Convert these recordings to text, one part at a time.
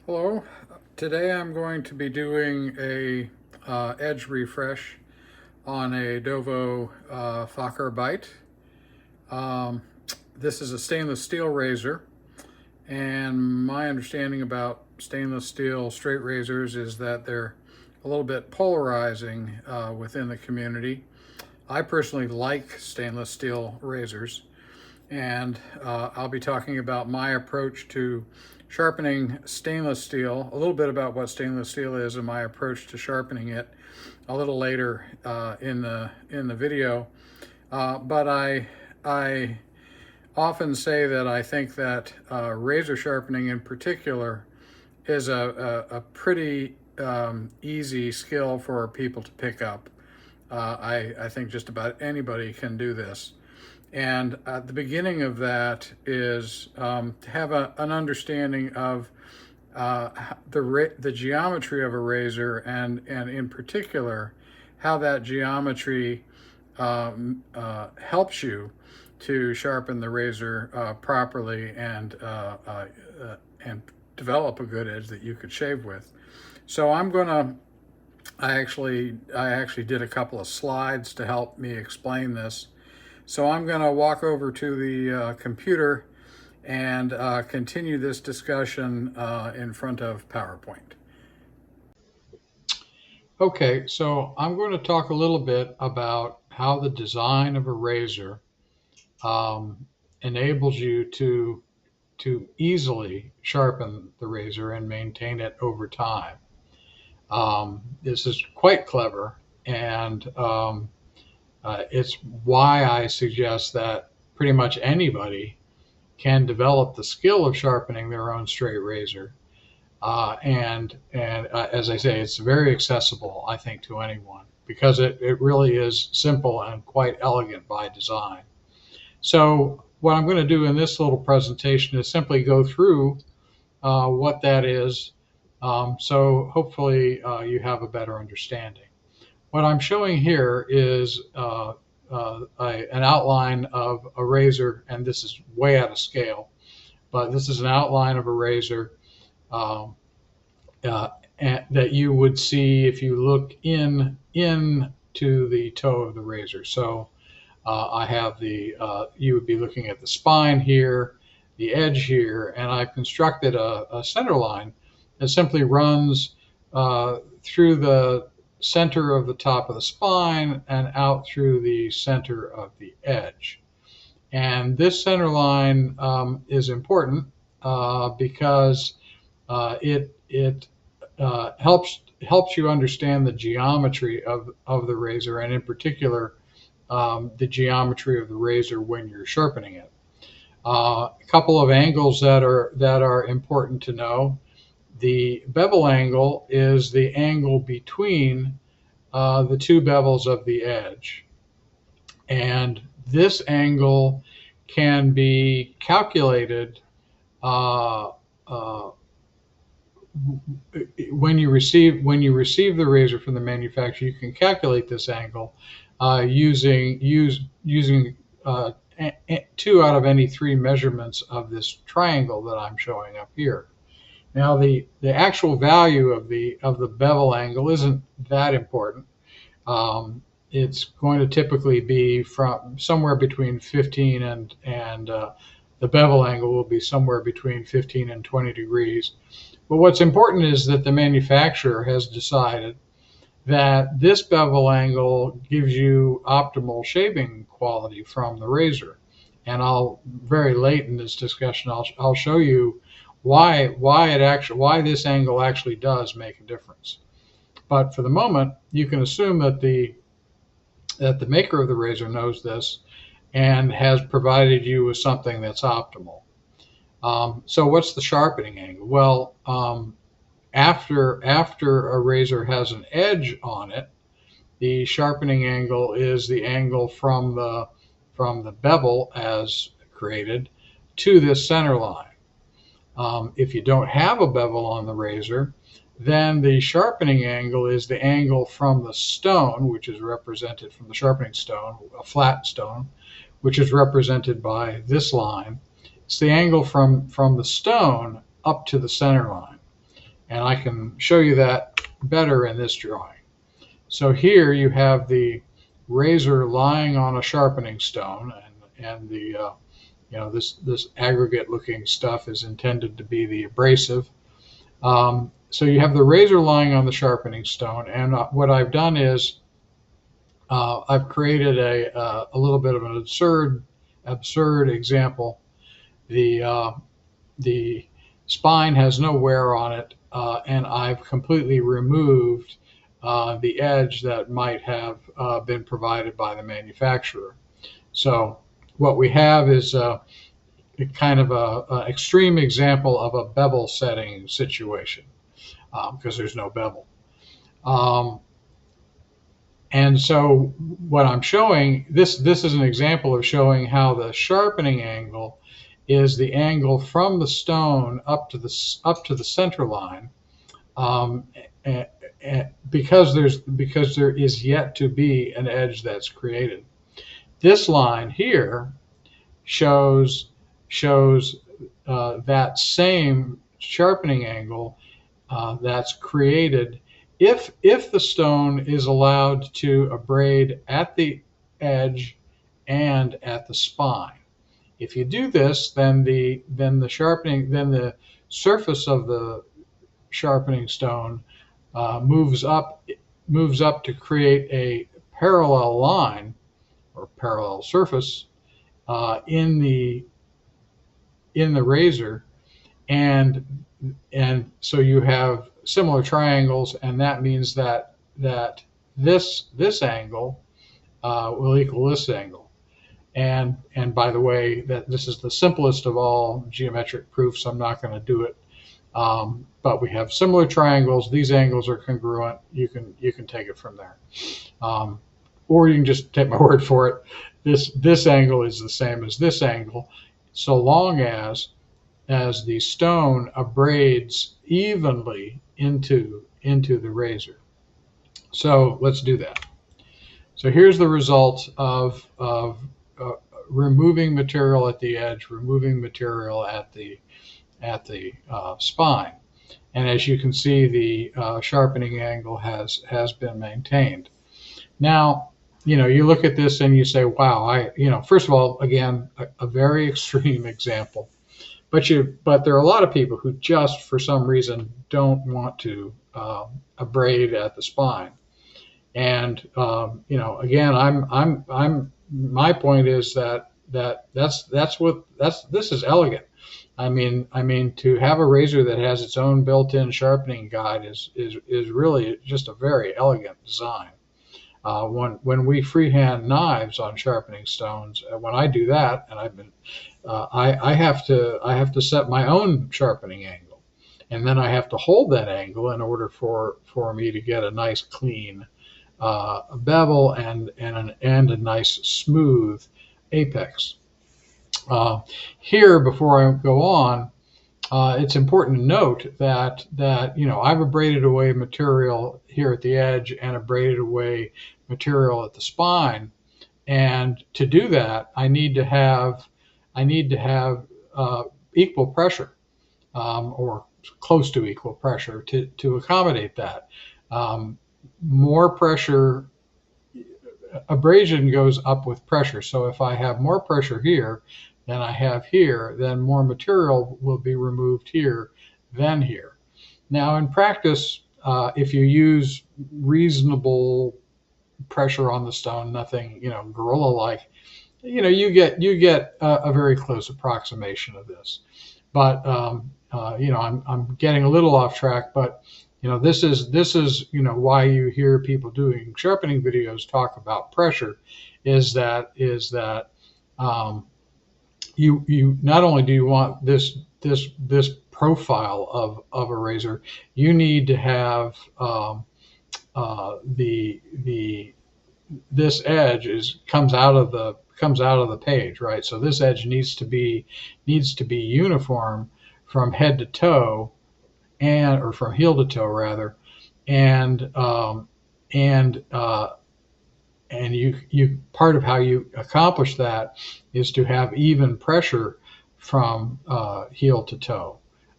Hello. Today I'm going to be doing a edge refresh on a Dovo Fokker Bite. Um, this is a stainless steel razor, and my understanding about stainless steel straight razors is that they're a little bit polarizing within the community. I personally like stainless steel razors, and I'll be talking about my approach to sharpening stainless steel, a little bit about what stainless steel is and my approach to sharpening it a little later in the video. But I often say that I think that razor sharpening in particular is a pretty easy skill for people to pick up. I think just about anybody can do this. And at the beginning of that is to have an understanding of the geometry of a razor, and in particular how that geometry helps you to sharpen the razor properly and develop a good edge that you could shave with. So I actually did a couple of slides to help me explain this. So I'm going to walk over to the computer and continue this discussion in front of PowerPoint. Okay, so I'm going to talk a little bit about how the design of a razor enables you to easily sharpen the razor and maintain it over time. This is quite clever, and it's why I suggest that pretty much anybody can develop the skill of sharpening their own straight razor. As I say, it's very accessible, I think, to anyone because it really is simple and quite elegant by design. So what I'm going to do in this little presentation is simply go through what that is, so hopefully you have a better understanding. What I'm showing here is an outline of a razor, and this is way out of scale, but this is an outline of a razor that you would see if you look into the toe of the razor. So I have you would be looking at the spine here, the edge here, and I've constructed a center line that simply runs through the center of the top of the spine and out through the center of the edge. And this center line is important because it helps you understand the geometry of the razor, and in particular the geometry of the razor when you're sharpening it. A couple of angles that are important to know. The bevel angle is the angle between the two bevels of the edge. And this angle can be calculated when you receive the razor from the manufacturer. You can calculate this angle using 2 out of any 3 measurements of this triangle that I'm showing up here. Now the actual value of the bevel angle isn't that important. It's going to typically be from somewhere between 15 and the bevel angle will be somewhere between 15 and 20 degrees. But what's important is that the manufacturer has decided that this bevel angle gives you optimal shaving quality from the razor. And very late in this discussion, I'll show you why this angle actually does make a difference. But for the moment, you can assume that the maker of the razor knows this and has provided you with something that's optimal. So what's the sharpening angle? Well, after a razor has an edge on it, the sharpening angle is the angle from the bevel as created to this center line. If you don't have a bevel on the razor, then the sharpening angle is the angle from the stone, which is represented from the sharpening stone, a flat stone, which is represented by this line. It's the angle from the stone up to the center line. And I can show you that better in this drawing. So here you have the razor lying on a sharpening stone, and the this aggregate looking stuff is intended to be the abrasive. So you have the razor lying on the sharpening stone, and what I've done is I've created a little bit of an absurd example. The spine has no wear on it, and I've completely removed the edge that might have been provided by the manufacturer. So what we have is kind of an extreme example of a bevel setting situation, because there's no bevel. And so what I'm showing, this is an example of showing how the sharpening angle is the angle from the stone up to the center line, because there is yet to be an edge that's created. This line here shows that same sharpening angle that's created if the stone is allowed to abrade at the edge and at the spine. If you do this, then the surface of the sharpening stone moves up to create a parallel line or parallel surface in the razor, and so you have similar triangles, and that means that this angle will equal this angle. And by the way, that this is the simplest of all geometric proofs. I'm not going to do it, but we have similar triangles. These angles are congruent. You can take it from there, or you can just take my word for it. This angle is the same as this angle, so long as the stone abrades evenly into the razor. So let's do that. So here's the result of removing material at the edge, removing material at the spine, and as you can see, the sharpening angle has been maintained. Now, you look at this and you say, wow, first of all, again, a very extreme example, but there are a lot of people who just for some reason don't want to abrade at the spine. And again, my point is that this is elegant. I mean, to have a razor that has its own built-in sharpening guide is really just a very elegant design. When we freehand knives on sharpening stones, when I do that, and I have to set my own sharpening angle, and then I have to hold that angle in order for me to get a nice clean bevel and a nice smooth apex. Here, before I go on, it's important to note that I've abraded away material here at the edge and abraded away material at the spine, and to do that, I need to have equal pressure, or close to equal pressure to accommodate that. More pressure, abrasion goes up with pressure. So if I have more pressure here than I have here, then more material will be removed here than here. Now, in practice, if you use reasonable pressure on the stone, nothing, gorilla-like, you get a very close approximation of this. But I'm getting a little off track, but this is why you hear people doing sharpening videos talk about pressure, is that you not only do you want this profile of a razor, you need to have this edge comes out of the page, right? So this edge needs to be uniform from head to toe, or from heel to toe rather, and you part of how you accomplish that is to have even pressure from heel to toe.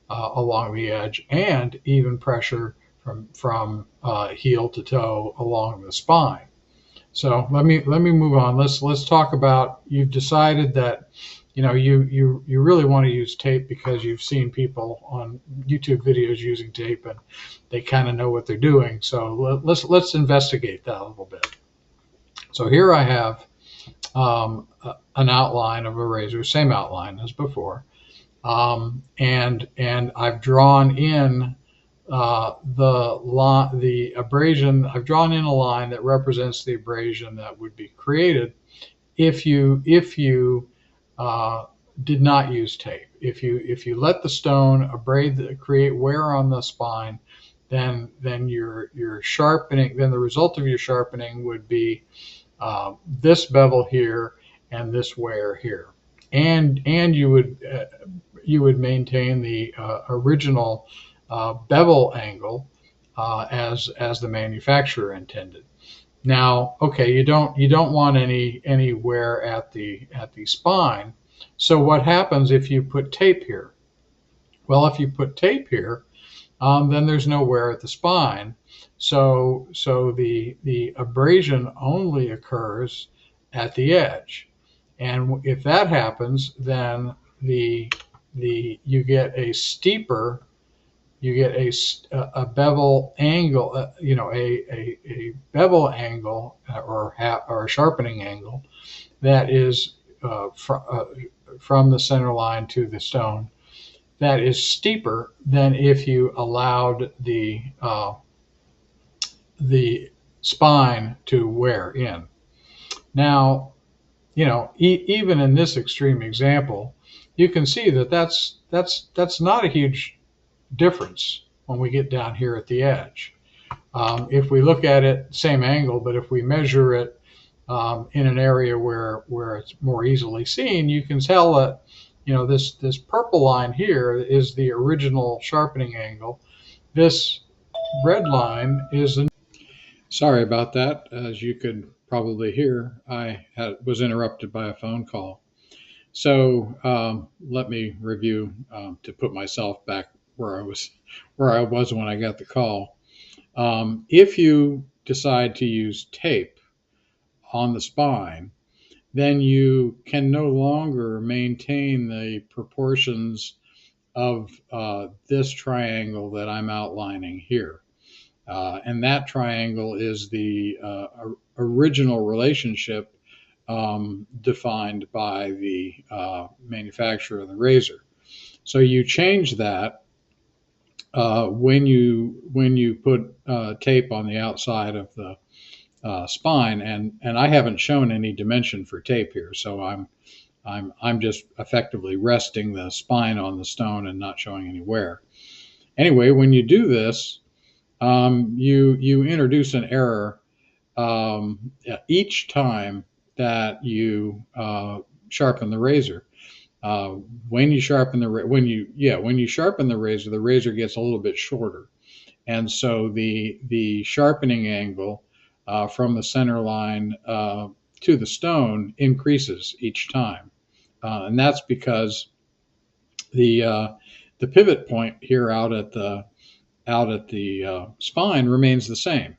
along the edge, and even pressure from heel to toe along the spine. So let me move on. Let's talk about, you've decided that you really want to use tape because you've seen people on YouTube videos using tape and they kind of know what they're doing. So let's investigate that a little bit. So here I have an outline of a razor, same outline as before, and I've drawn in the abrasion. I've drawn in a line that represents the abrasion that would be created if you did not use tape. If you let the stone create wear on the spine, then your sharpening, then the result of your sharpening would be this bevel here and this wear here, and you would maintain the original bevel angle as the manufacturer intended. Now, okay, you don't want any wear at the spine. So what happens if you put tape here? Well, if you put tape here, then there's no wear at the spine. So the abrasion only occurs at the edge, and if that happens, then you get a steeper, you get a bevel angle, a bevel angle or a sharpening angle that is from the center line to the stone, that is steeper than if you allowed the spine to wear in. Now, even in this extreme example, you can see that that's not a huge difference when we get down here at the edge. If we look at it same angle, but if we measure it in an area where it's more easily seen, you can tell that this purple line here is the original sharpening angle. This red line is sorry about that. As you could probably hear, I was interrupted by a phone call. So let me review to put myself back where I was when I got the call. If you decide to use tape on the spine, then you can no longer maintain the proportions of this triangle that I'm outlining here. And that triangle is the original relationship defined by the manufacturer of the razor. So you change that when you put tape on the outside of the spine, and I haven't shown any dimension for tape here, so I'm just effectively resting the spine on the stone and not showing any wear. Anyway, when you do this, you introduce an error each time that you sharpen the razor. When you sharpen the razor, the razor gets a little bit shorter, and so the sharpening angle from the center line to the stone increases each time, and that's because the pivot point here out at the spine remains the same.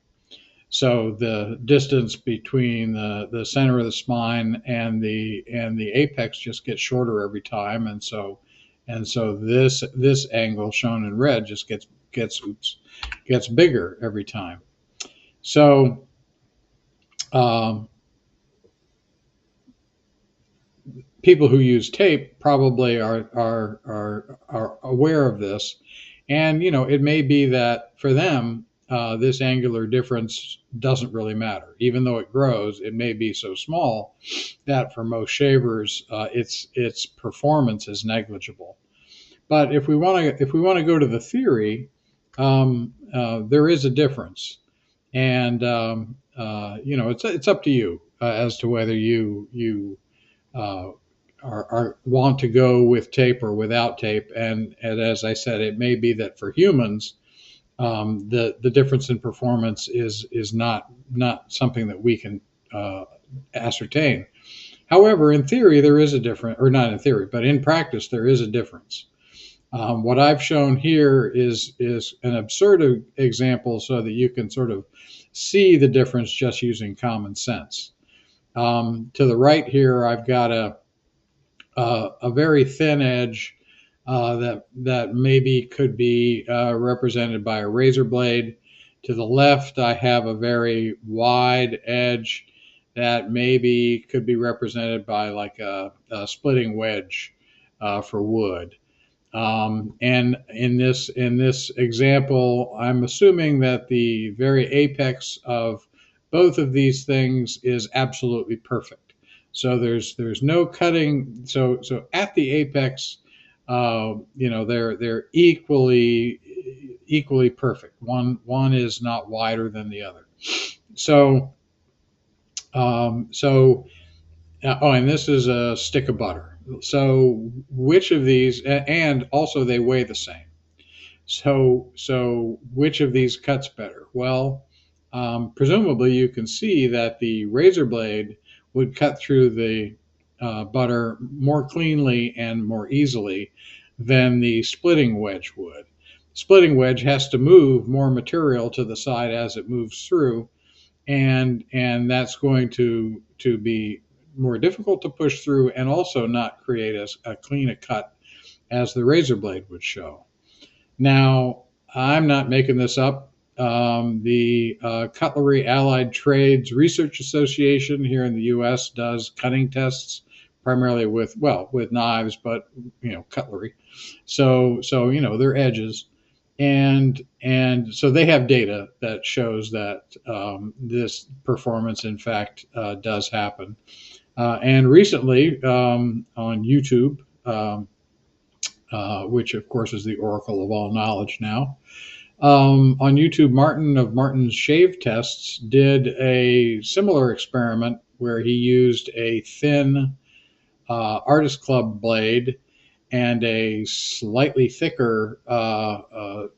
So the distance between the center of the spine and the apex just gets shorter every time, and so this angle shown in red just gets bigger every time. So people who use tape probably are aware of this, and it may be that for them this angular difference doesn't really matter. Even though it grows, it may be so small that for most shavers its performance is negligible. But if we want to go to the theory, there is a difference, and it's up to you as to whether you want to go with tape or without tape. And as I said, it may be that for humans, the difference in performance is not something that we can ascertain. However, in theory, there is a difference, or not in theory, but in practice, there is a difference. What I've shown here is an absurd example so that you can sort of see the difference just using common sense. To the right here, I've got a very thin edge that maybe could be represented by a razor blade. To the left, I have a very wide edge that maybe could be represented by like a splitting wedge for wood. And in this example, I'm assuming that the very apex of both of these things is absolutely perfect. So there's no cutting. So at the apex, they're equally perfect. One is not wider than the other. So so oh, and this is a stick of butter. So which of these, and also they weigh the same. So which of these cuts better? Well, presumably you can see that the razor blade would cut through the butter more cleanly and more easily than the splitting wedge would. Splitting wedge has to move more material to the side as it moves through, and that's going to be more difficult to push through and also not create a clean a cut as the razor blade would show. Now, I'm not making this up. The Cutlery Allied Trades Research Association here in the U.S. does cutting tests primarily with knives, but cutlery. So they're edges, and so they have data that shows that this performance, in fact, does happen. And recently on YouTube. Which of course is the oracle of all knowledge now. On YouTube, Martin of Martin's Shave Tests did a similar experiment where he used a thin Artist Club blade and a slightly thicker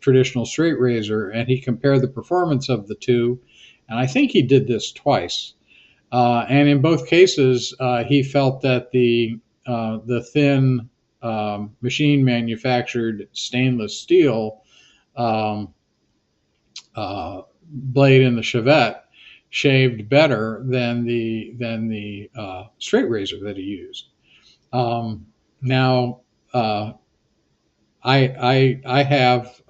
traditional straight razor, and he compared the performance of the two. And I think he did this twice. And in both cases, he felt that the thin machine manufactured stainless steel blade in the Chevette shaved better than the straight razor that he used. Now, I have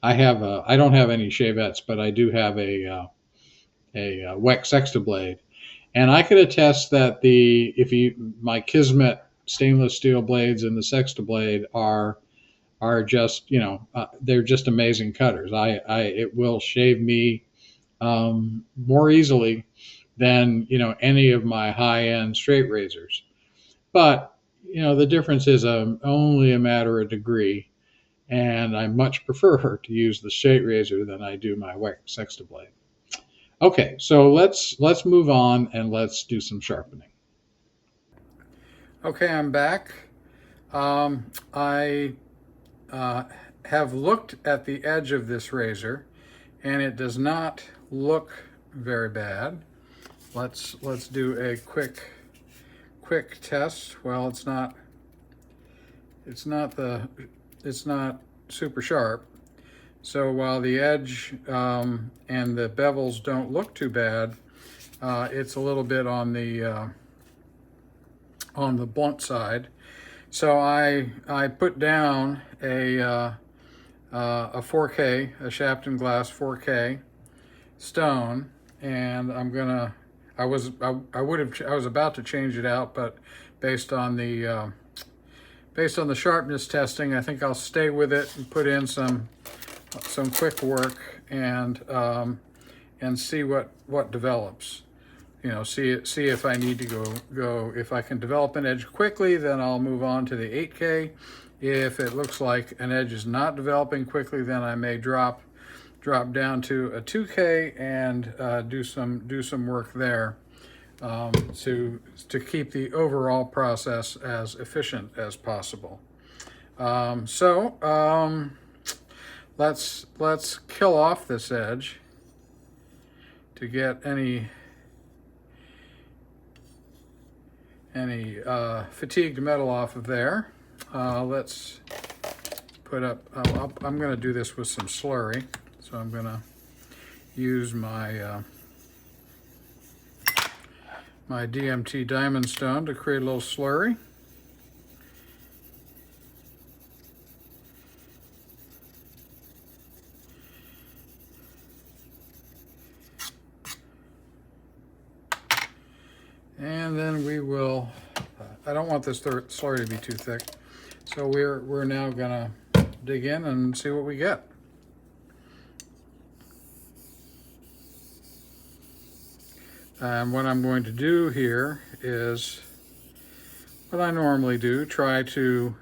I don't have any Chevettes, but I do have a Weck Sexta blade, and I could attest that my Kismet stainless steel blades and the Sexta blade are just they're just amazing cutters. It will shave me more easily than any of my high end straight razors, but the difference is only a matter of degree, and I much prefer to use the straight razor than I do my Weck Sexta blade. Okay, so let's move on and let's do some sharpening. Okay, I'm back. I have looked at the edge of this razor, and it does not look very bad. Let's do a quick test. Well, it's not super sharp. So while the edge and the bevels don't look too bad, it's a little bit on the blunt side. So I put down a 4K, a Shapton glass 4K stone, and I was about to change it out, but based on the sharpness testing, I think I'll stay with it and put in some quick work and see what develops. See if I need to go. If I can develop an edge quickly, then I'll move on to the 8K. If it looks like an edge is not developing quickly, then I may drop down to a 2K and do some work there to keep the overall process as efficient as possible. Let's kill off this edge to get any fatigued metal off of there. let's put up, I'm going to do this with some slurry. So I'm going to use my my DMT Diamond Stone to create a little slurry. And then we will, I don't want this slurry to be too thick, so we're now gonna dig in and see what we get. And what I'm going to do here is what I normally do, try to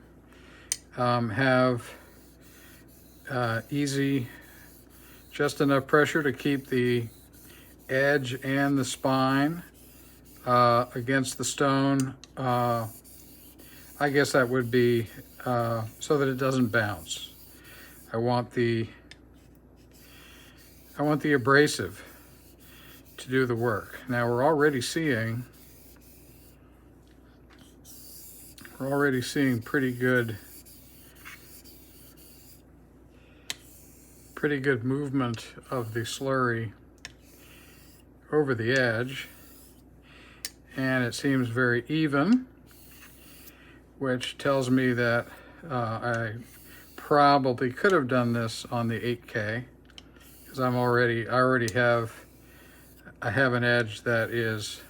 have easy, just enough pressure to keep the edge and the spine against the stone. I guess that would be so that it doesn't bounce. I want the abrasive to do the work. Now we're already seeing pretty good movement of the slurry over the edge, and it seems very even, which tells me that I probably could have done this on the 8K, because I have an edge that is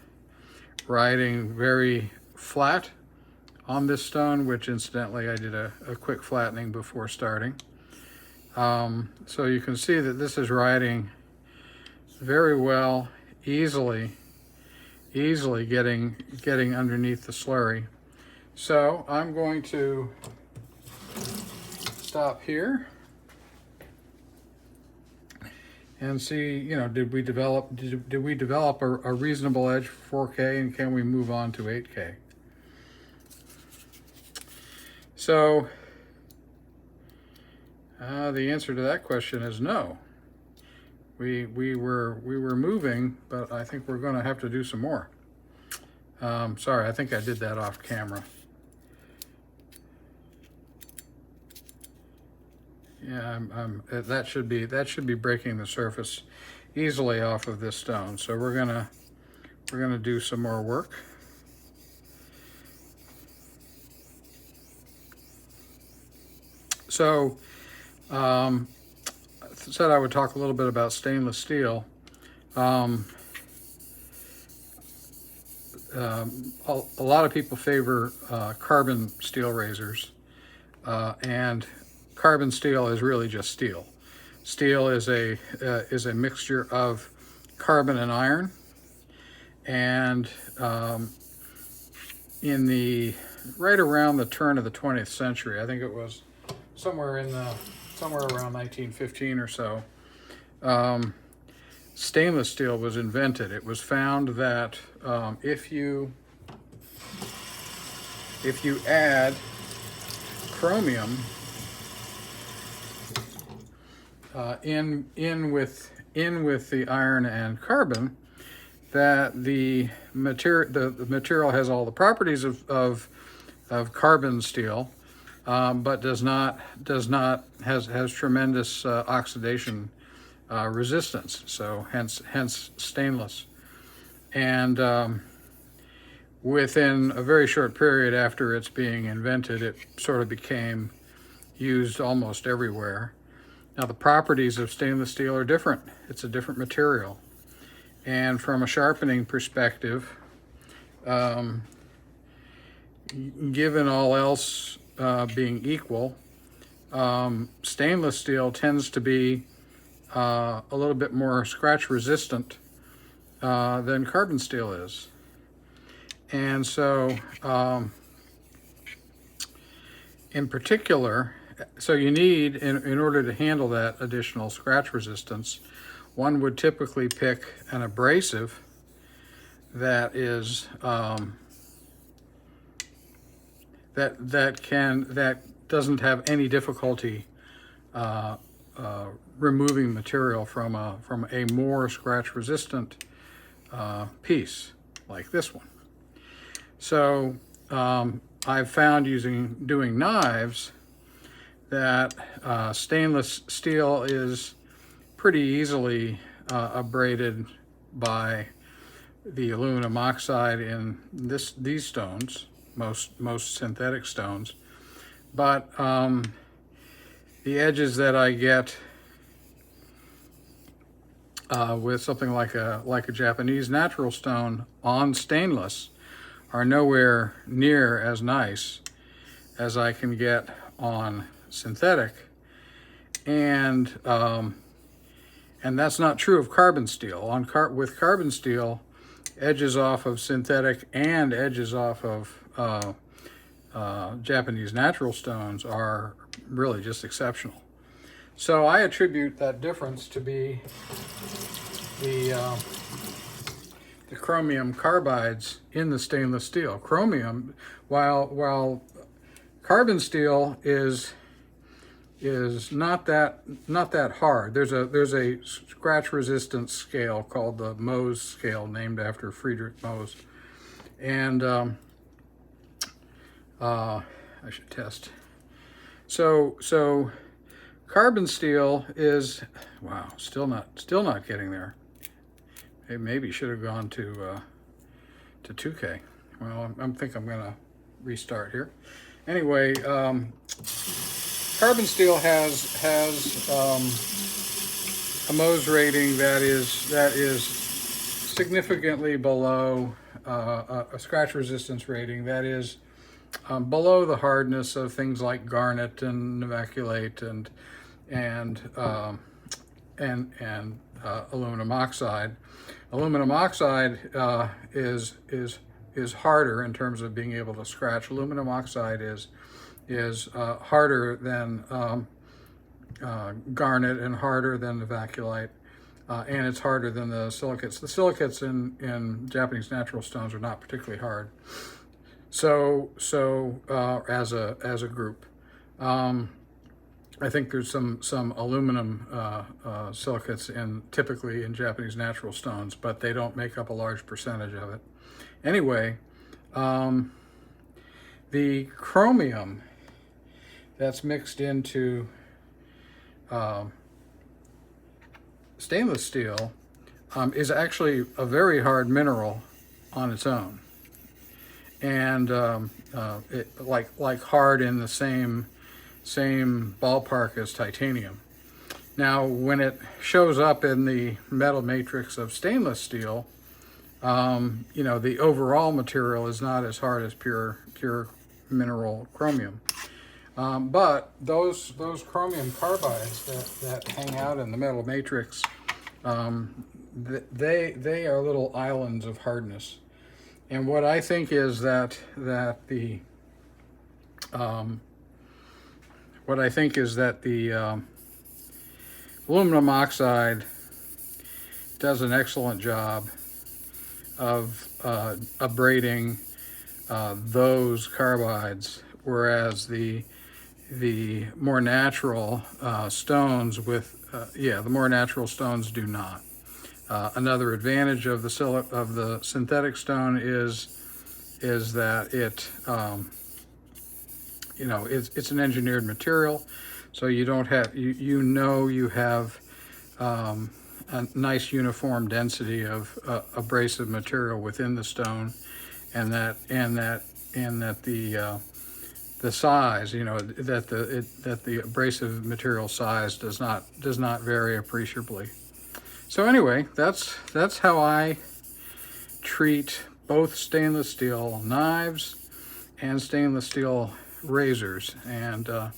riding very flat on this stone, which incidentally I did a quick flattening before starting. So you can see that this is riding very well, easily getting underneath the slurry. So I'm going to stop here and see, you know, did we develop a reasonable edge for 4K, and can we move on to 8K? So the answer to that question is no. We were moving, but I think we're going to have to do some more. Sorry, I think I did that off camera. Yeah, that should be breaking the surface easily off of this stone. So we're gonna do some more work. So, I said I would talk a little bit about stainless steel. A lot of people favor carbon steel razors, and carbon steel is really just steel. Steel is a mixture of carbon and iron, and right around the turn of the 20th century, I think it was somewhere around 1915 or so, stainless steel was invented. It was found that if you add chromium in with the iron and carbon, that the material has all the properties of carbon steel, but has tremendous oxidation resistance. So hence stainless. And within a very short period after it's being invented, it sort of became used almost everywhere. Now the properties of stainless steel are different. It's a different material. And from a sharpening perspective, given all else being equal, stainless steel tends to be a little bit more scratch resistant than carbon steel is. And so in particular, so you need, in order to handle that additional scratch resistance, one would typically pick an abrasive that that doesn't have any difficulty removing material from a more scratch resistant piece like this one. So I've found doing knives that stainless steel is pretty easily abraded by the aluminum oxide in these stones, most synthetic stones. But the edges that I get with something like a Japanese natural stone on stainless are nowhere near as nice as I can get on synthetic, and that's not true of carbon steel. With carbon steel, edges off of synthetic and edges off of Japanese natural stones are really just exceptional. So I attribute that difference to be the chromium carbides in the stainless steel. Chromium, while carbon steel is not that hard. There's a scratch resistance scale called the Mohs scale, named after Friedrich Mohs, and I should test. So carbon steel is, wow, still not getting there. It maybe should have gone to 2K. Well, I think I'm gonna restart here. Anyway, carbon steel has a Mohs rating that is significantly below a scratch resistance rating that is below the hardness of things like garnet and novaculate and aluminum oxide. Aluminum oxide is harder in terms of being able to scratch. Aluminum oxide is harder than garnet and harder than novaculite, and it's harder than the silicates. The silicates in Japanese natural stones are not particularly hard. So as a group, I think there's some aluminum silicates typically in Japanese natural stones, but they don't make up a large percentage of it. Anyway, the chromium that's mixed into stainless steel is actually a very hard mineral on its own, and like hard in the same ballpark as titanium. Now, when it shows up in the metal matrix of stainless steel, the overall material is not as hard as pure mineral chromium. But those chromium carbides that hang out in the metal matrix, they are little islands of hardness. And what I think is that the aluminum oxide does an excellent job of abrading those carbides, whereas the more natural stones the more natural stones do not. Another advantage of the synthetic stone is that it's an engineered material, so you don't have you have a nice uniform density of abrasive material within the stone, and that the size, that the abrasive material size does not vary appreciably. So anyway, that's how I treat both stainless steel knives and stainless steel razors. And I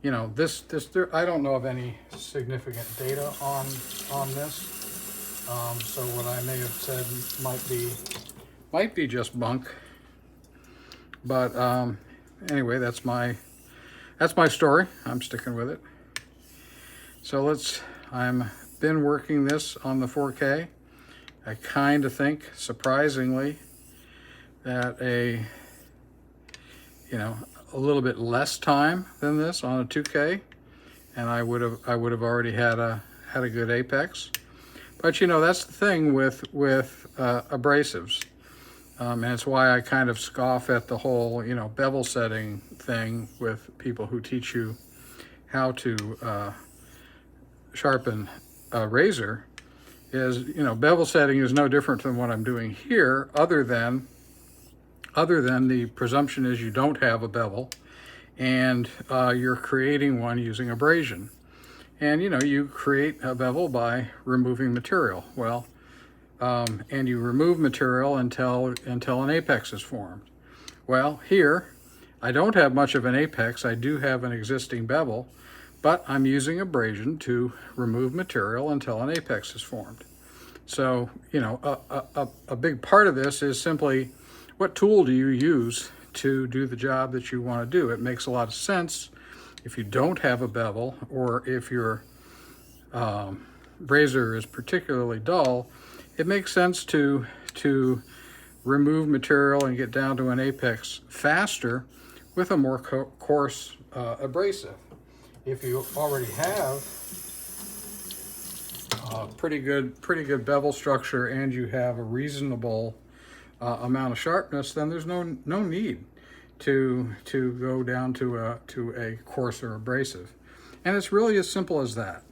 don't know of any significant data on this. So what I may have said might be just bunk. But anyway, that's my story. I'm sticking with it. So I'm been working this on the 4K. I kind of think, surprisingly, that a little bit less time than this on a 2K, and I would have already had a good apex. But that's the thing with abrasives. And it's why I kind of scoff at the whole, bevel setting thing with people who teach you how to sharpen a razor. Is, bevel setting is no different than what I'm doing here, other than the presumption is you don't have a bevel, and you're creating one using abrasion. And you create a bevel by removing material. Well, and you remove material until an apex is formed. Well, here I don't have much of an apex. I do have an existing bevel, but I'm using abrasion to remove material until an apex is formed. So, a big part of this is simply, what tool do you use to do the job that you want to do? It makes a lot of sense if you don't have a bevel, or if your razor is particularly dull, it makes sense to remove material and get down to an apex faster with a more coarse abrasive. If you already have pretty good bevel structure and you have a reasonable amount of sharpness, then there's no need to go down to a coarser abrasive. And it's really as simple as that.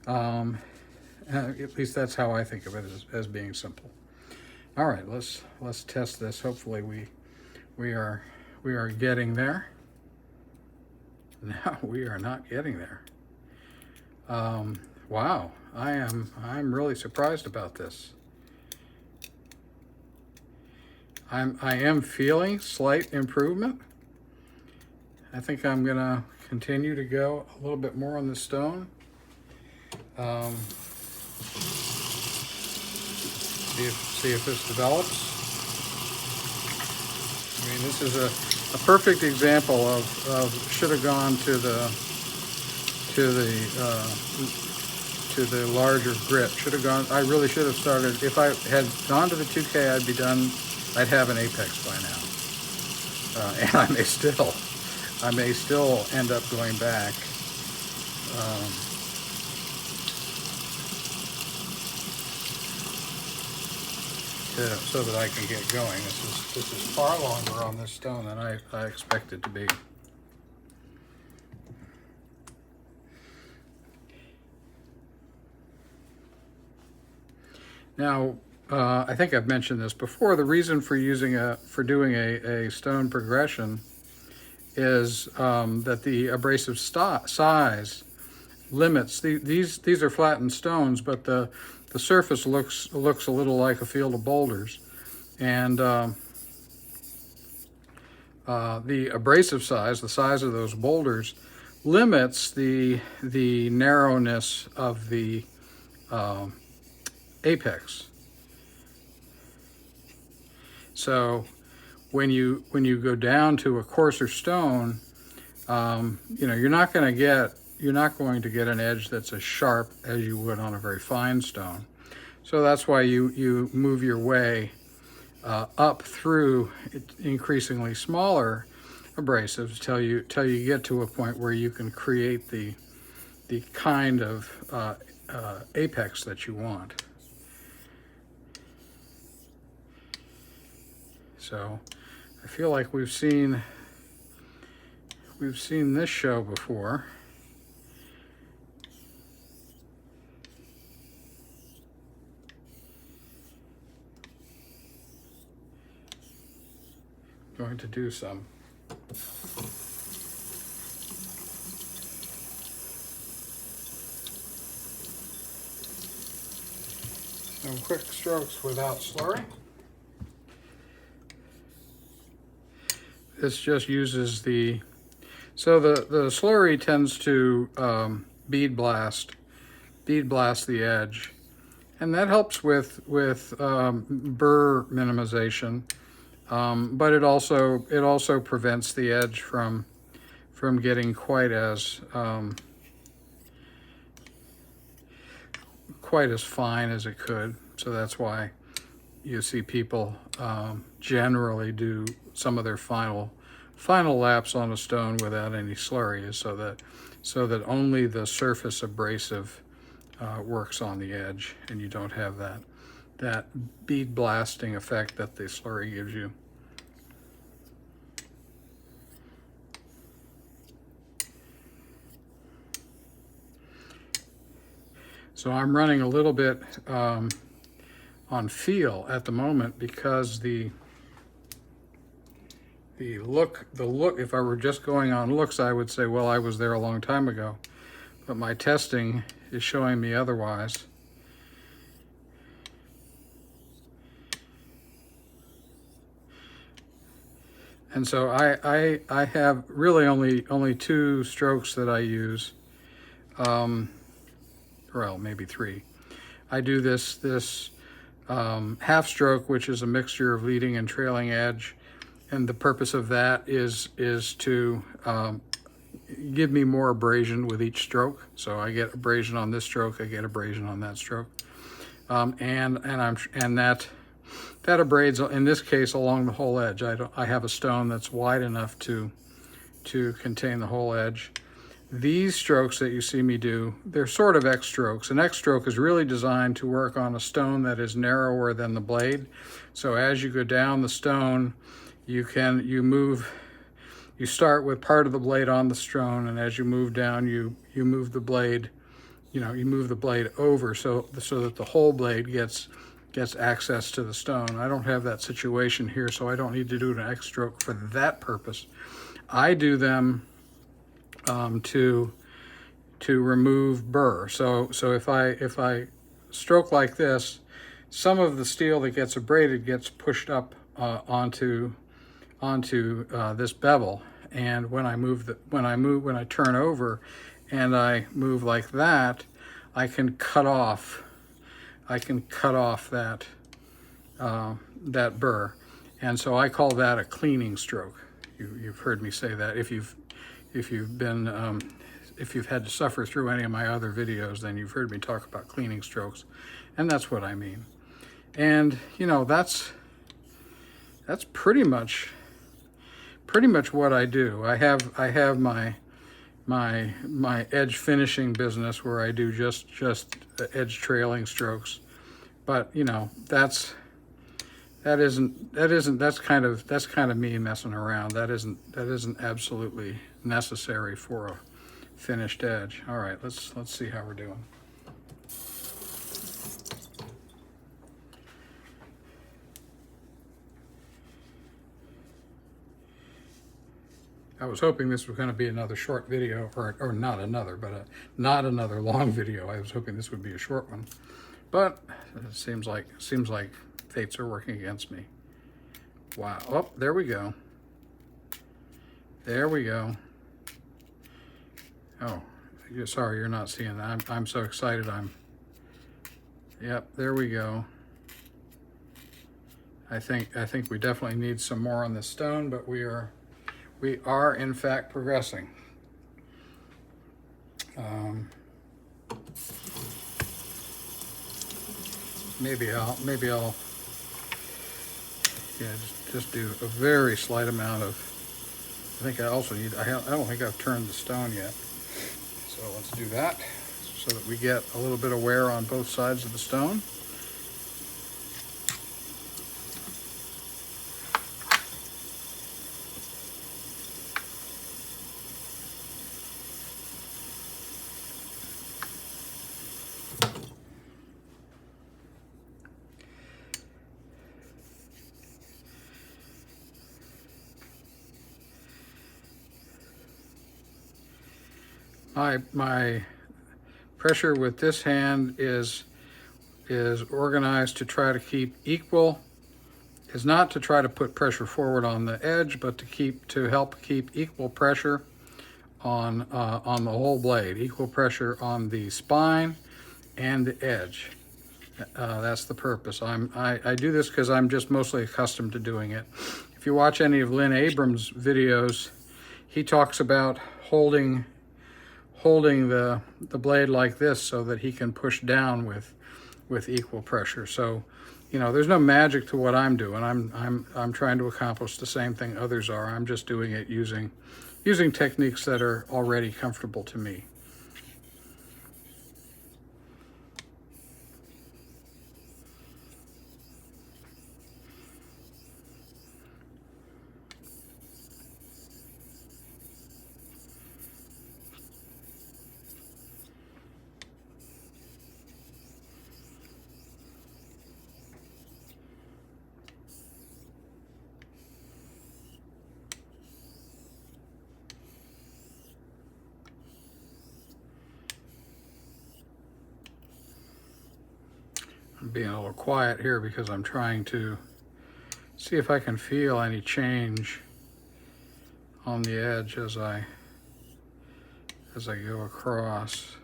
At least that's how I think of it, as being simple. All right, let's test this. Hopefully we are getting there. No, we are not getting there. Wow, I'm really surprised about this. I am feeling slight improvement. I think I'm gonna continue to go a little bit more on the stone. See if this develops. I mean, this is a perfect example of should have gone to the larger grit. Should have gone. I really should have started. If I had gone to the 2K, I'd be done. I'd have an apex by now, and I may still end up going back. So that I can get going. This is far longer on this stone than I expected to be. Now, I think I've mentioned this before. The reason for doing a stone progression is that the abrasive size limits. These are flattened stones, but the surface looks a little like a field of boulders, and the abrasive size, the size of those boulders, limits the narrowness of the apex. So when you go down to a coarser stone, you're not going to get an edge that's as sharp as you would on a very fine stone. So that's why you move your way up through increasingly smaller abrasives till you get to a point where you can create the kind of apex that you want. So I feel like we've seen this show before. Going to do some quick strokes without slurry. This just uses the slurry tends to bead blast the edge, and that helps with burr minimization. But it also prevents the edge from getting quite as fine as it could. So that's why you see people generally do some of their final laps on a stone without any slurry, so that only the surface abrasive works on the edge, and you don't have that bead blasting effect that the slurry gives you. So I'm running a little bit on feel at the moment because the look, if I were just going on looks, I would say, well, I was there a long time ago, but my testing is showing me otherwise. And so I have really only 2 strokes that I use, well, maybe 3. I do this half stroke, which is a mixture of leading and trailing edge, and the purpose of that is to give me more abrasion with each stroke. So I get abrasion on this stroke, I get abrasion on that stroke, and that abrades, in this case, along the whole edge. I have a stone that's wide enough to contain the whole edge. These strokes that you see me do, they're sort of X strokes. An X stroke is really designed to work on a stone that is narrower than the blade. So as you go down the stone, you start with part of the blade on the stone, and as you move down, you move the blade, you move the blade over so that the whole blade gets access to the stone. I don't have that situation here, so I don't need to do an X stroke for that purpose. I do them to remove burr. So if I stroke like this, some of the steel that gets abraded gets pushed up onto this bevel, and when I turn over and I move like that, I can cut off that that burr, and so I call that a cleaning stroke. You've heard me say that. If you've had to suffer through any of my other videos, then you've heard me talk about cleaning strokes, and that's what I mean. And that's pretty much what I do. I have my edge finishing business where I do just edge trailing strokes, but that's kind of me messing around. That isn't absolutely necessary for a finished edge. All right, let's see how we're doing. I was hoping this was going to be another short video, or not another, but not another long video. I was hoping this would be a short one, but it seems like fates are working against me. Wow! Oh, there we go. There we go. Oh, sorry, you're not seeing that. I'm so excited. Yep, there we go. I think we definitely need some more on this stone, but we are in fact progressing. Maybe I'll just do a very slight amount of. I think I also need. I don't think I've turned the stone yet, so let's do that so that we get a little bit of wear on both sides of the stone. My pressure with this hand is organized to try to keep equal. Is not to try to put pressure forward on the edge, but to help keep equal pressure on the whole blade, equal pressure on the spine and the edge. That's the purpose. I do this because I'm just mostly accustomed to doing it. If you watch any of Lynn Abrams' videos, he talks about holding the blade like this so that he can push down with equal pressure. So, there's no magic to what I'm doing. I'm trying to accomplish the same thing others are. I'm just doing it using techniques that are already comfortable to me. I'm being a little quiet here because I'm trying to see if I can feel any change on the edge as I go across.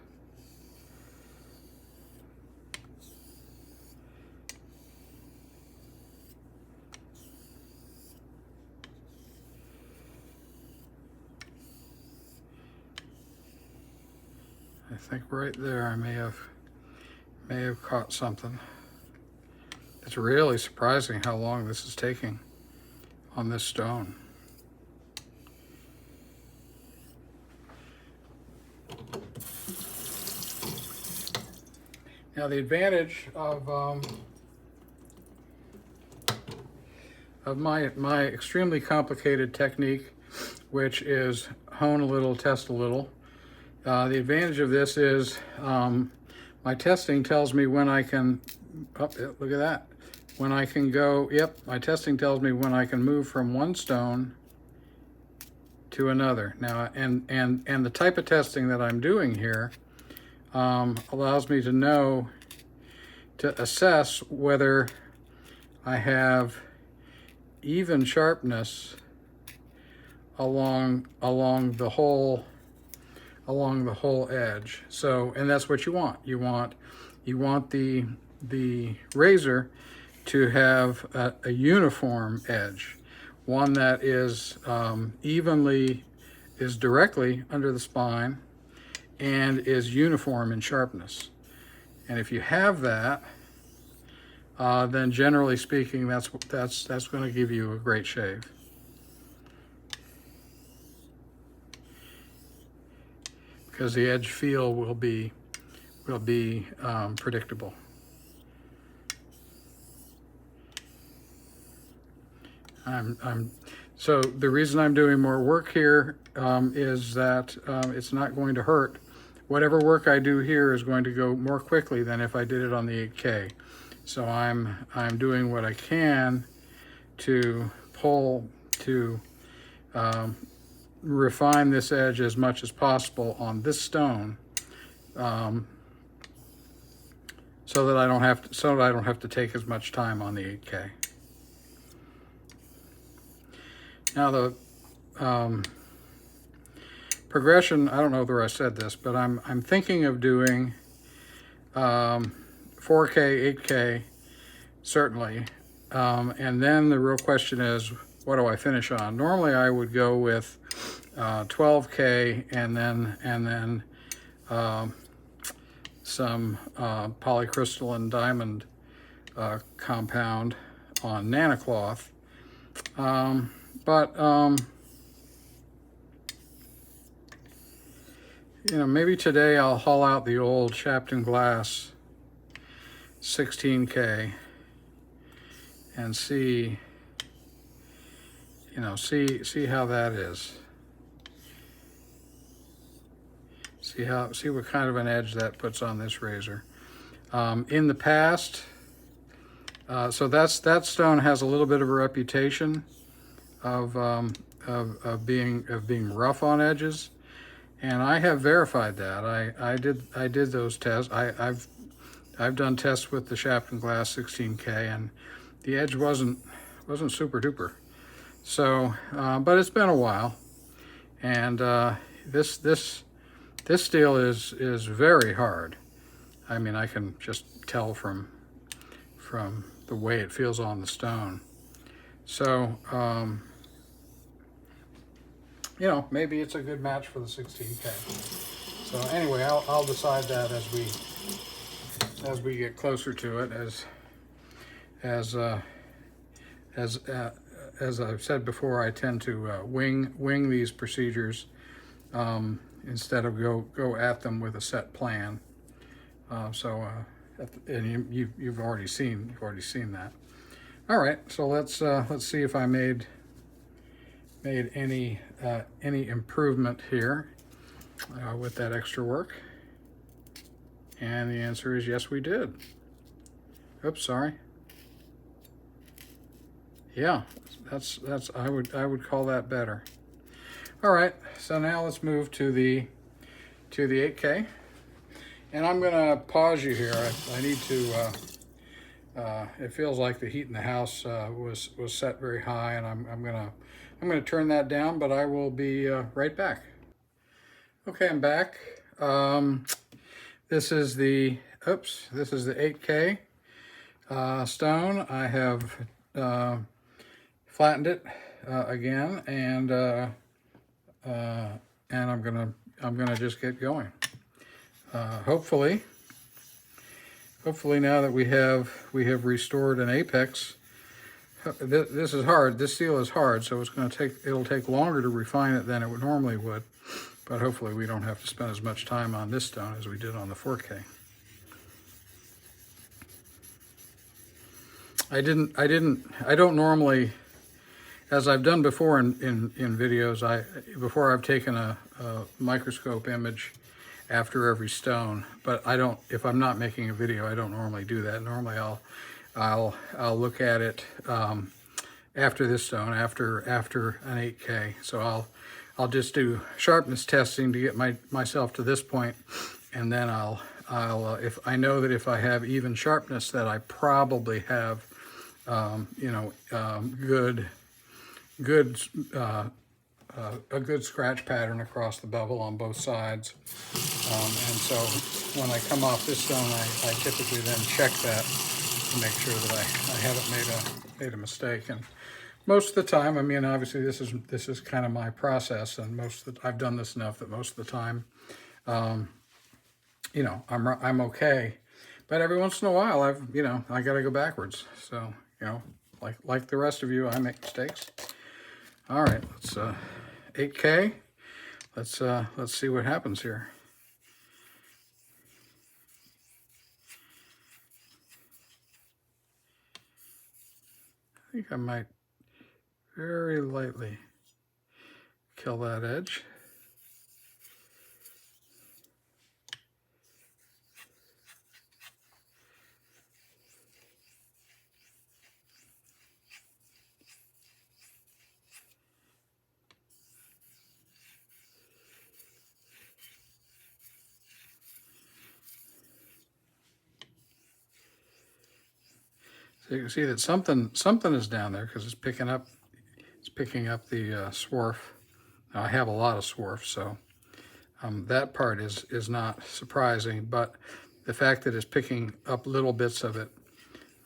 I think right there I may have caught something. It's really surprising how long this is taking on this stone. Now the advantage of my extremely complicated technique, which is hone a little, test a little. The advantage of this is my testing tells me when I can, oh, look at that. When I can go, yep, my testing tells me when I can move from one stone to another. Now, and the type of testing that I'm doing here allows me to know, to assess whether I have even sharpness along the whole edge. So, and that's what you want. You want the razor to have a uniform edge, one that is directly under the spine and is uniform in sharpness. And if you have that, then generally speaking, that's going to give you a great shave. Because the edge feel will be predictable. So the reason I'm doing more work here is that it's not going to hurt. Whatever work I do here is going to go more quickly than if I did it on the 8K. So I'm doing what I can to refine this edge as much as possible on this stone, so that I don't have to take as much time on the 8K. Now the progression, I don't know whether I said this, but I'm thinking of doing 4K, 8K, certainly, and then the real question is, what do I finish on? Normally I would go with 12K and then some polycrystalline diamond compound on nanocloth. You know, maybe today I'll haul out the old Shapton glass 16K and see, you know, see how that is. See what kind of an edge that puts on this razor. In the past, so that stone has a little bit of a reputation of being rough on edges, and I have verified that. I did those tests. I've done tests with the Shapton glass 16K, and the edge wasn't super duper. So, but it's been a while, and this steel is very hard. I mean, I can just tell from the way it feels on the stone. So, you know, maybe it's a good match for the 16K. So anyway, I'll decide that as we get closer to it. As I've said before, I tend to wing these procedures instead of go at them with a set plan. And you've already seen that. All right, so let's see if I made any improvement here with that extra work. And the answer is yes, we did. Oops, sorry. Yeah, that's I would call that better. All right, so now let's move to the 8K, and I'm gonna pause you here. I need to it feels like the heat in the house was set very high, and I'm gonna turn that down, but I will be right back. Okay, I'm back. This is the 8K stone. I have flattened it again, and I'm gonna just get going. Hopefully now that we have restored an apex. This is hard. This steel is hard, so it'll take longer to refine it than it would normally would. But hopefully we don't have to spend as much time on this stone as we did on the 4K. I don't normally, as I've done before in videos, before I've taken a microscope image after every stone, but if I'm not making a video, I don't normally do that. Normally I'll look at it after this stone, after an 8K. So I'll just do sharpness testing to get myself to this point, and then I'll if I know that if I have even sharpness, that I probably have a good scratch pattern across the bevel on both sides. And so when I come off this stone, I typically then check that to make sure that I haven't made a mistake. And most of the time, I mean, obviously this is kind of my process, and I've done this enough that most of the time, I'm okay. But every once in a while, I got to go backwards. So, like the rest of you, I make mistakes. All right, let's 8K. Let's see what happens here. I think I might very lightly kill that edge. So you can see that something is down there because it's picking up the swarf. Now I have a lot of swarf, so that part is not surprising, but the fact that it's picking up little bits of it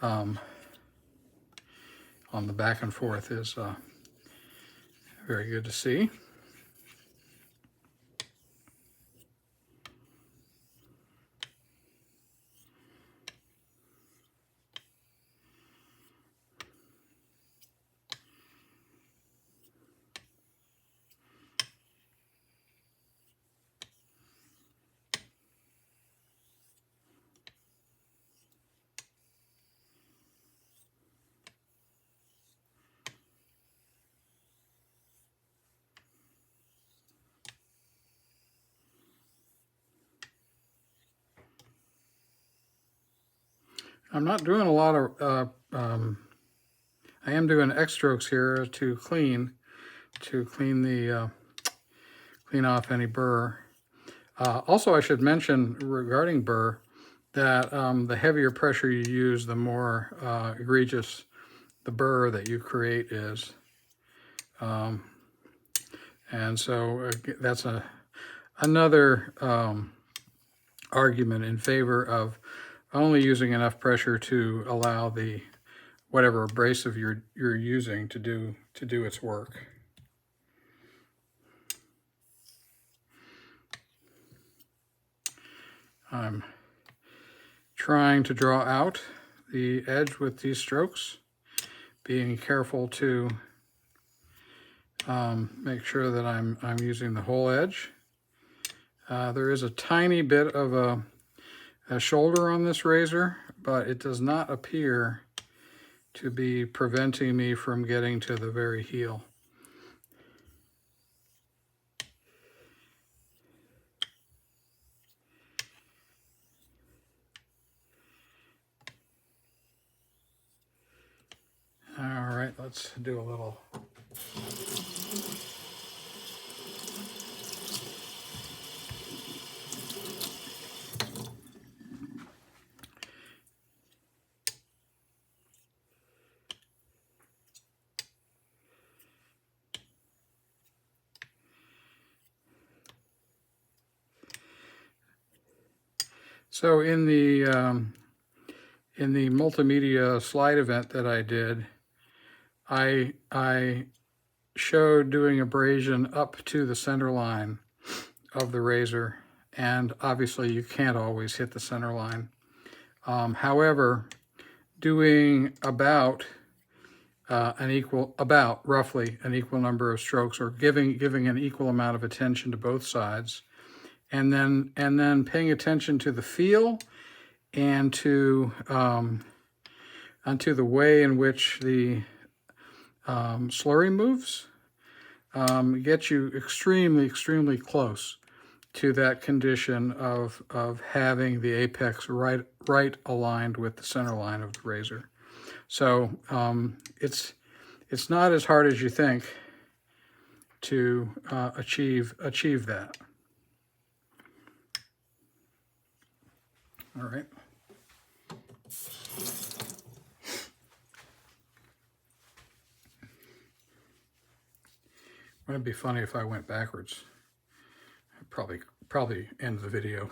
on the back and forth is very good to see. I'm not doing a lot of, I am doing X strokes here to clean off any burr. Also, I should mention regarding burr that the heavier pressure you use, the more egregious the burr that you create is. And so that's another argument in favor of only using enough pressure to allow the whatever abrasive you're using to do its work. I'm trying to draw out the edge with these strokes, being careful to make sure that I'm using the whole edge. There is a tiny bit of a shoulder on this razor, but it does not appear to be preventing me from getting to the very heel. All right, let's do a little. So in the multimedia slide event that I did, I showed doing abrasion up to the center line of the razor, and obviously you can't always hit the center line. However, doing about roughly an equal number of strokes, or giving an equal amount of attention to both sides, and then paying attention to the feel and to the way in which the slurry moves, gets you extremely close to that condition of having the apex right aligned with the center line of the razor. So it's not as hard as you think to achieve that. All right. Wouldn't it be funny if I went backwards? I'd probably end the video.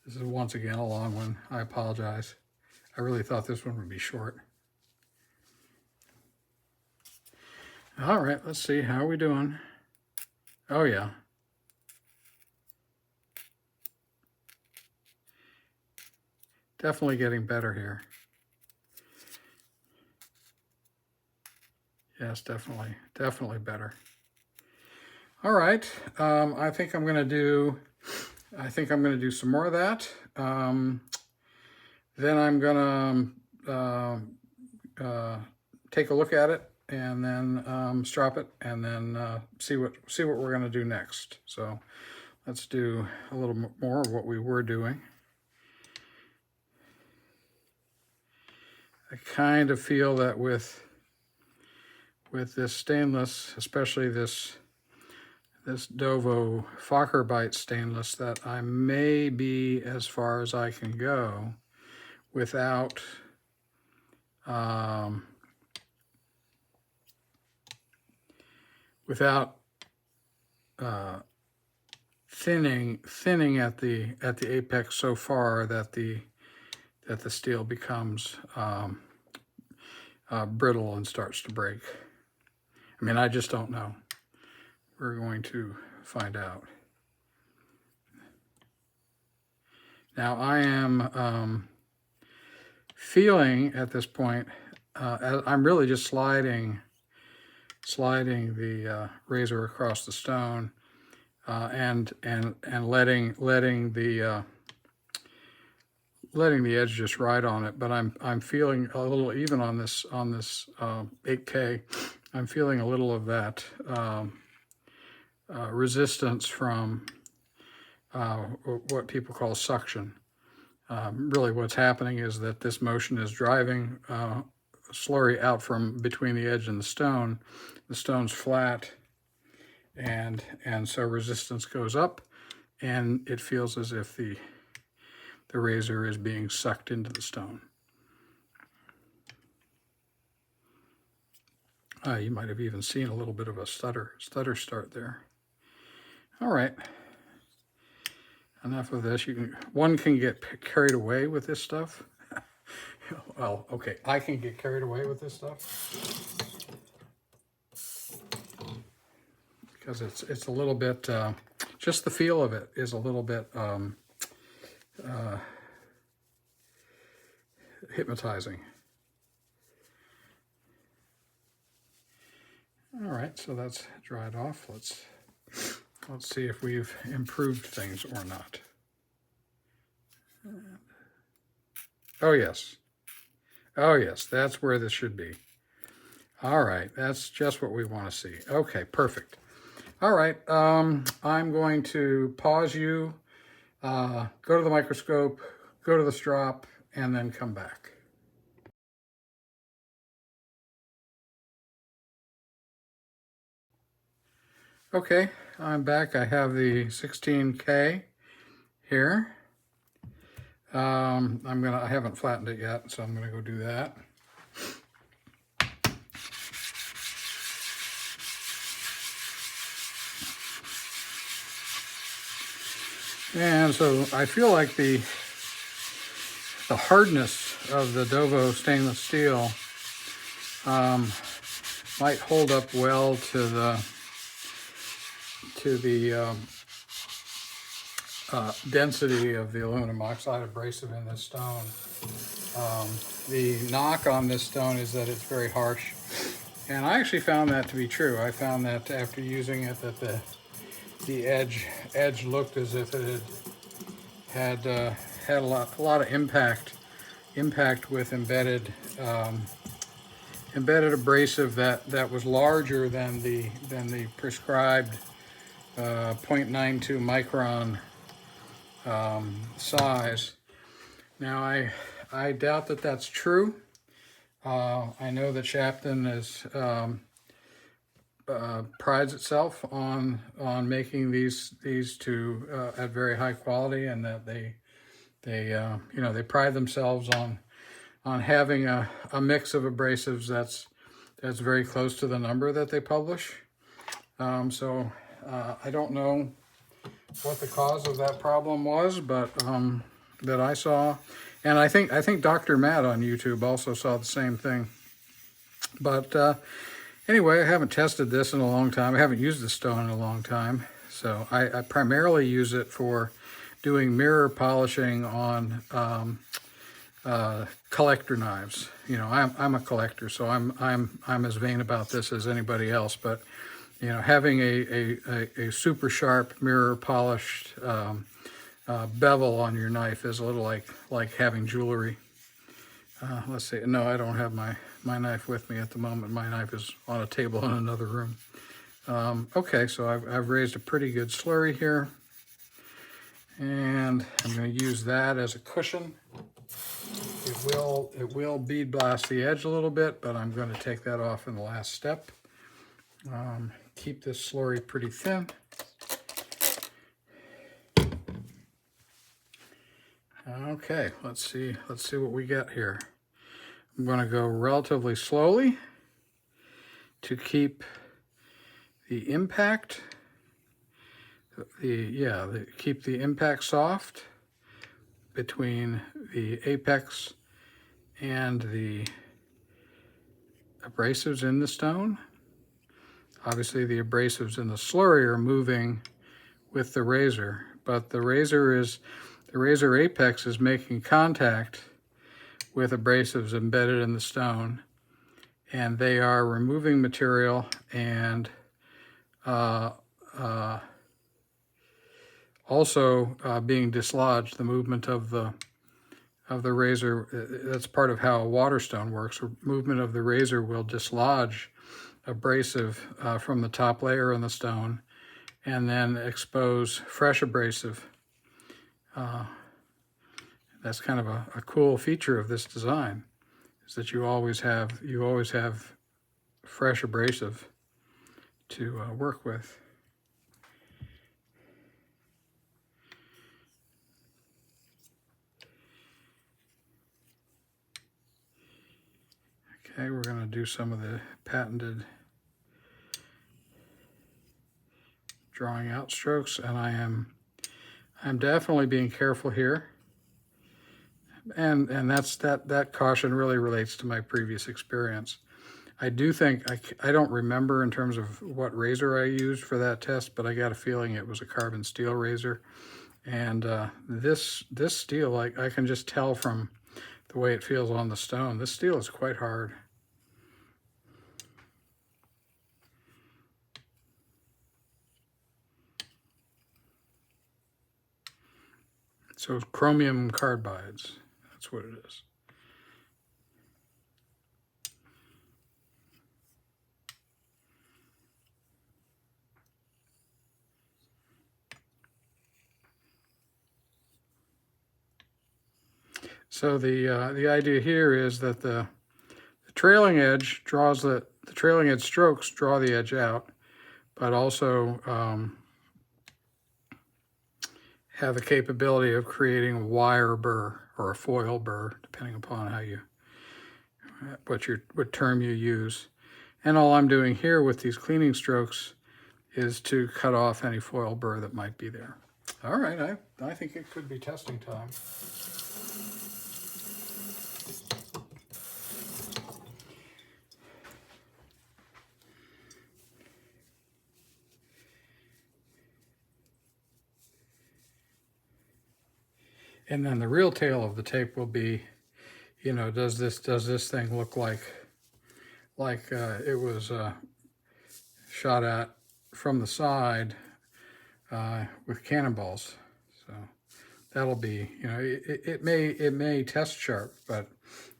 This is once again a long one. I apologize. I really thought this one would be short. All right, let's see. How are we doing? Oh, yeah. Definitely getting better here. Yes, definitely better. All right, I think I'm gonna do some more of that. Then I'm gonna take a look at it, and then strop it, and then see what we're gonna do next. So let's do a little more of what we were doing. I kind of feel that with this stainless, especially this Dovo Fokker stainless, that I may be as far as I can go without thinning at the apex so far that the steel becomes brittle and starts to break. I mean, I just don't know. We're going to find out. Now I am feeling at this point, I'm really just sliding the razor across the stone, and letting the edge just ride on it. But I'm feeling a little, even on this 8K, I'm feeling a little of that resistance from what people call suction. Really what's happening is that this motion is driving slurry out from between the edge and the stone. The stone's flat, and so resistance goes up, and it feels as if the razor is being sucked into the stone. You might have even seen a little bit of a stutter start there. All right, enough of this. One can get carried away with this stuff. Well, okay, I can get carried away with this stuff because it's a little bit, just the feel of it is a little bit hypnotizing. All right, so that's dried off. Let's see if we've improved things or not. Oh yes, that's where this should be. All right, that's just what we want to see. Okay, perfect. All right, I'm going to pause you, go to the microscope, go to the strop, and then come back. Okay, I'm back. I have the 16K here. I haven't flattened it yet, so I'm gonna go do that. And so I feel like the hardness of the Dovo stainless steel might hold up well to the density of the aluminum oxide abrasive in this stone. The knock on this stone is that it's very harsh, and I actually found that to be true. I found that after using it, that the edge looked as if it had a lot of impact with embedded abrasive that was larger than the prescribed 0.92 micron size. Now I doubt that that's true. I know that Sharpen is prides itself on making these to at very high quality, and that they pride themselves on having a mix of abrasives that's very close to the number that they publish. So I don't know what the cause of that problem was, but that I saw, and I think Dr. Matt on YouTube also saw the same thing. But anyway, I haven't tested this in a long time. I haven't used the stone in a long time, so I primarily use it for doing mirror polishing on collector knives. You know, I'm a collector, so I'm as vain about this as anybody else. But you know, having a super sharp mirror polished bevel on your knife is a little like having jewelry. Let's see. No, I don't have my knife with me at the moment. My knife is on a table in another room. Okay, so I've raised a pretty good slurry here, and I'm going to use that as a cushion. It will bead blast the edge a little bit, but I'm going to take that off in the last step. Keep this slurry pretty thin. Okay, let's see what we get here. I'm going to go relatively slowly to keep the impact, keep the impact soft between the apex and the abrasives in the stone. Obviously, the abrasives in the slurry are moving with the razor, but the razor apex is making contact with abrasives embedded in the stone, and they are removing material and also being dislodged. The movement of the razor, that's part of how a water stone works. Movement of the razor will dislodge abrasive from the top layer in the stone and then expose fresh abrasive. That's kind of a cool feature of this design, is that you always have fresh abrasive to work with. Okay, we're going to do some of the patented drawing out strokes, and I'm definitely being careful here. And that caution really relates to my previous experience. I do think, I don't remember in terms of what razor I used for that test, but I got a feeling it was a carbon steel razor. And this steel, I can just tell from the way it feels on the stone, this steel is quite hard. So chromium carbides, that's what it is. So the idea here is that the trailing edge draws the trailing edge strokes draw the edge out, but also have the capability of creating a wire burr or a foil burr, depending upon how what term you use. And all I'm doing here with these cleaning strokes is to cut off any foil burr that might be there. All right, I think it could be testing time. And then the real tale of the tape will be, you know, does this thing look like it was shot at from the side with cannonballs? So that'll be, you know, it may test sharp, but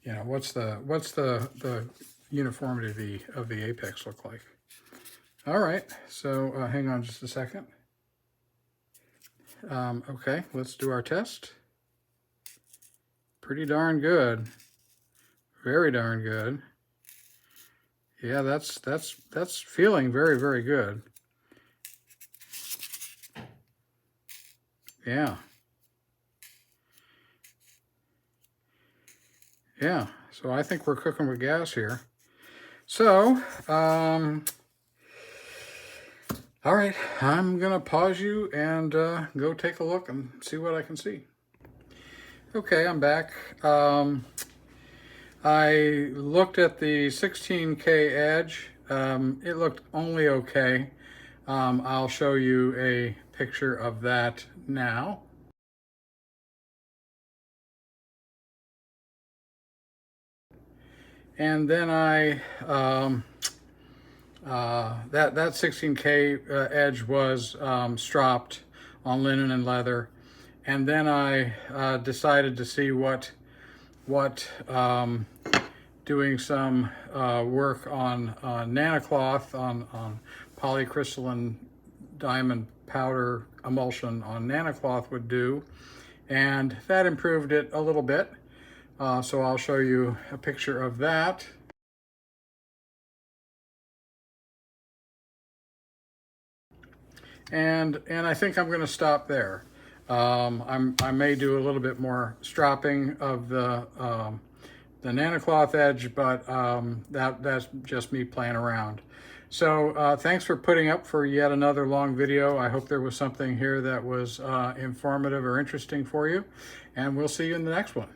you know, what's the uniformity of the apex look like? All right, so hang on just a second. Okay, let's do our test. Pretty darn good. Very darn good. Yeah, that's feeling very, very good. Yeah. Yeah, so I think we're cooking with gas here. So, all right, I'm gonna pause you and go take a look and see what I can see. Okay, I'm back. I looked at the 16K edge. It looked only okay. I'll show you a picture of that now. And then that 16K edge was stropped on linen and leather. And then I decided to see what doing some work on nanocloth, on polycrystalline diamond powder emulsion on nanocloth would do. And that improved it a little bit. So I'll show you a picture of that. And I think I'm going to stop there. I may do a little bit more stropping of the nanocloth edge, but that's just me playing around. So thanks for putting up for yet another long video. I hope there was something here that was informative or interesting for you, and we'll see you in the next one.